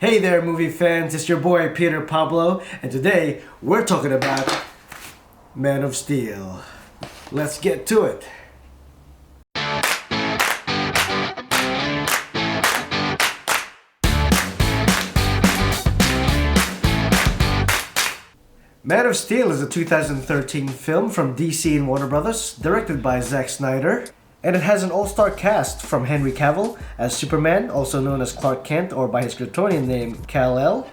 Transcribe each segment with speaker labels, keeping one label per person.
Speaker 1: Hey there, movie fans, it's your boy Peter Pablo, and today we're talking about Man of Steel. Let's get to it. Man of Steel is a 2013 film from DC and Warner Brothers, directed by Zack Snyder. And it has an all-star cast from Henry Cavill as Superman, also known as Clark Kent or by his Kryptonian name Kal-El.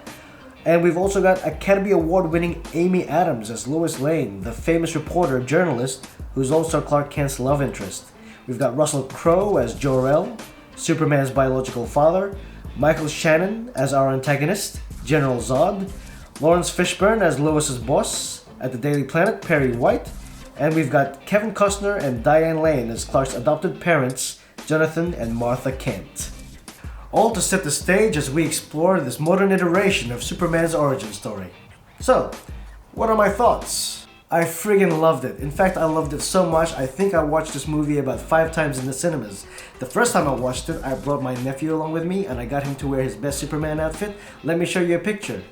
Speaker 1: And we've also got Academy Award-winning Amy Adams as Lois Lane, the famous reporter journalist who's also Clark Kent's love interest. We've got Russell Crowe as Jor-El, Superman's biological father, Michael Shannon as our antagonist, General Zod, Lawrence Fishburne as Lois's boss, at the Daily Planet, Perry White, and we've got Kevin Costner and Diane Lane as Clark's adopted parents, Jonathan and Martha Kent. All to set the stage as we explore this modern iteration of Superman's origin story. So, what are my thoughts? I friggin' loved it. In fact, I loved it so much, I think I watched this movie about 5 times in the cinemas. The first time I watched it, I brought my nephew along with me and I got him to wear his best Superman outfit. Let me show you a picture.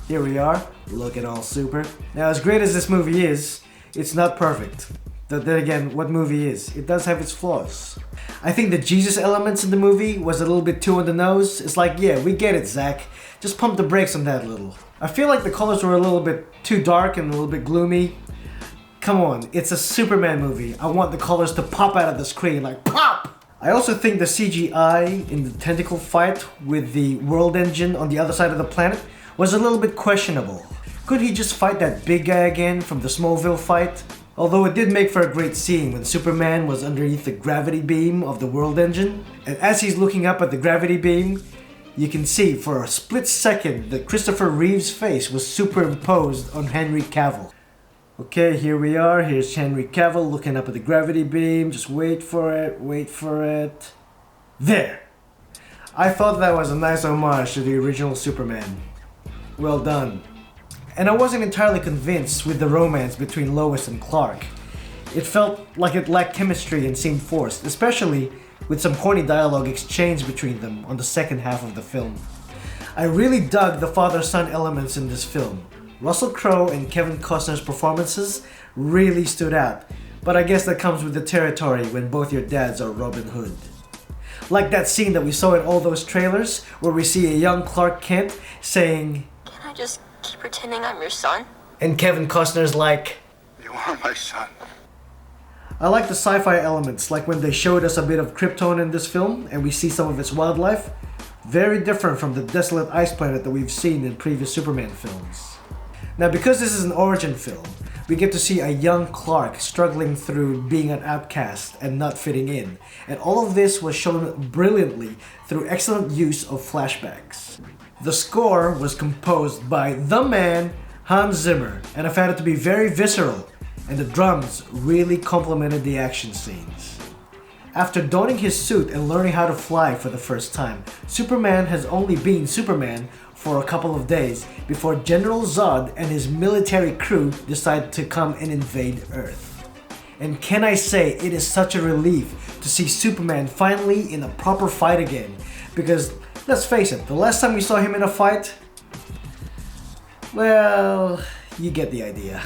Speaker 1: Here we are, looking all super. Now, as great as this movie is, it's not perfect. Then again, what movie is? It does have its flaws. I think the Jesus elements in the movie was a little bit too on the nose. It's like, yeah, we get it, Zach. Just pump the brakes on that a little. I feel like the colors were a little bit too dark and a little bit gloomy. Come on, it's a Superman movie. I want the colors to pop out of the screen, like pop! I also think the CGI in the tentacle fight with the world engine on the other side of the planet was a little bit questionable. Could he just fight that big guy again from the Smallville fight? Although it did make for a great scene when Superman was underneath the gravity beam of the world engine. And as he's looking up at the gravity beam, you can see for a split second that Christopher Reeve's face was superimposed on Henry Cavill. Okay, here we are. Here's Henry Cavill looking up at the gravity beam. Just wait for it, wait for it. There! I thought that was a nice homage to the original Superman. Well done. And I wasn't entirely convinced with the romance between Lois and Clark. It felt like it lacked chemistry and seemed forced, especially with some corny dialogue exchanged between them on the second half of the film. I really dug the father-son elements in this film. Russell Crowe and Kevin Costner's performances really stood out, but I guess that comes with the territory when both your dads are Robin Hood. Like that scene that we saw in all those trailers where we see a young Clark Kent saying,
Speaker 2: "Can I just keep pretending I'm your son?"
Speaker 1: And Kevin Costner's like,
Speaker 3: "You are my son."
Speaker 1: I like the sci-fi elements, like when they showed us a bit of Krypton in this film and we see some of its wildlife. Very different from the desolate ice planet that we've seen in previous Superman films. Now, because this is an origin film, we get to see a young Clark struggling through being an outcast and not fitting in. And all of this was shown brilliantly through excellent use of flashbacks. The score was composed by the man, Hans Zimmer, and I found it to be very visceral, and the drums really complemented the action scenes. After donning his suit and learning how to fly for the first time, Superman has only been Superman for a couple of days before General Zod and his military crew decide to come and invade Earth. And can I say, it is such a relief to see Superman finally in a proper fight again, because let's face it, the last time we saw him in a fight, well, you get the idea.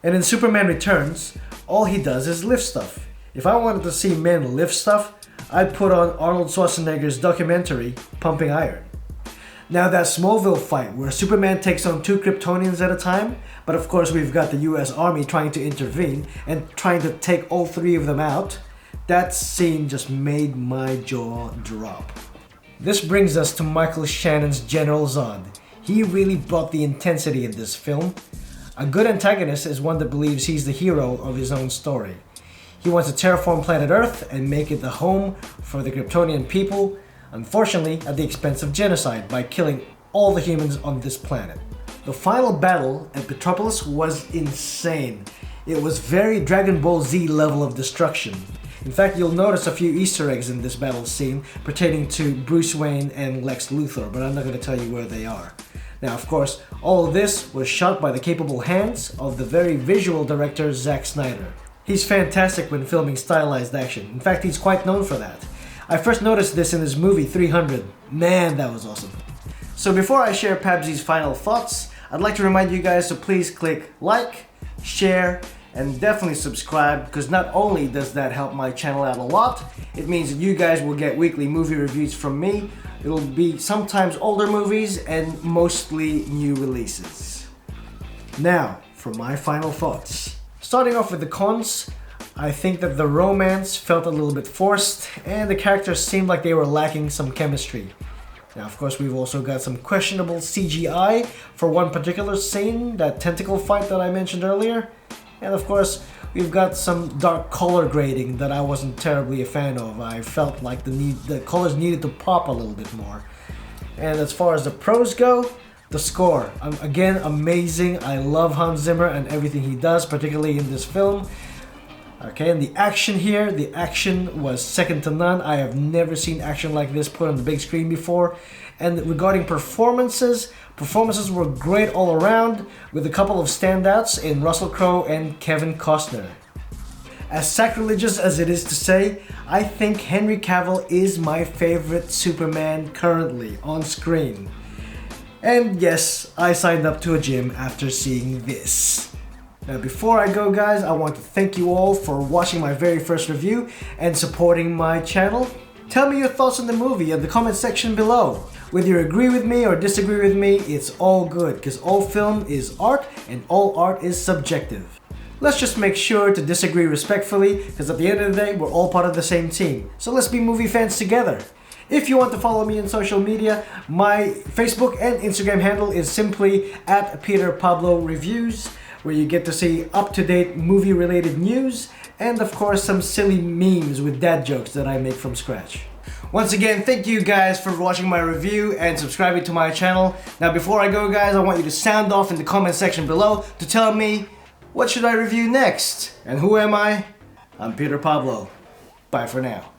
Speaker 1: And in Superman Returns, all he does is lift stuff. If I wanted to see men lift stuff, I'd put on Arnold Schwarzenegger's documentary, Pumping Iron. Now that Smallville fight where Superman takes on 2 Kryptonians at a time, but of course we've got the US Army trying to intervene and trying to take all 3 of them out, that scene just made my jaw drop. This brings us to Michael Shannon's General Zod. He really brought the intensity in this film. A good antagonist is one that believes he's the hero of his own story. He wants to terraform planet Earth and make it the home for the Kryptonian people, unfortunately at the expense of genocide by killing all the humans on this planet. The final battle at Petropolis was insane. It was very Dragon Ball Z level of destruction. In fact, you'll notice a few Easter eggs in this battle scene pertaining to Bruce Wayne and Lex Luthor, but I'm not going to tell you where they are. Now, of course, all of this was shot by the capable hands of the very visual director Zack Snyder. He's fantastic when filming stylized action. In fact, he's quite known for that. I first noticed this in his movie 300. Man, that was awesome. So before I share Pabsy's final thoughts, I'd like to remind you guys to please click like, share, and definitely subscribe, because not only does that help my channel out a lot, it means that you guys will get weekly movie reviews from me. It'll be sometimes older movies and mostly new releases. Now, for my final thoughts. Starting off with the cons, I think that the romance felt a little bit forced and the characters seemed like they were lacking some chemistry. Now, of course, we've also got some questionable CGI for one particular scene, that tentacle fight that I mentioned earlier. And of course, we've got some dark color grading that I wasn't terribly a fan of. I felt like the colors needed to pop a little bit more. And as far as the pros go, the score, again, amazing. I love Hans Zimmer and everything he does, particularly in this film. Okay, and the action here, the action was second to none. I have never seen action like this put on the big screen before. And regarding performances were great all around, with a couple of standouts in Russell Crowe and Kevin Costner. As sacrilegious as it is to say, I think Henry Cavill is my favorite Superman currently on screen. And yes, I signed up to a gym after seeing this. Now before I go guys, I want to thank you all for watching my very first review and supporting my channel. Tell me your thoughts on the movie in the comment section below. Whether you agree with me or disagree with me, it's all good, because all film is art and all art is subjective. Let's just make sure to disagree respectfully, because at the end of the day, we're all part of the same team. So let's be movie fans together. If you want to follow me on social media, my Facebook and Instagram handle is simply @PeterPabloReviews, where you get to see up-to-date movie-related news and of course some silly memes with dad jokes that I make from scratch. Once again, thank you guys for watching my review and subscribing to my channel. Now before I go guys, I want you to sound off in the comment section below to tell me, what should I review next? And who am I? I'm Peter Pablo. Bye for now.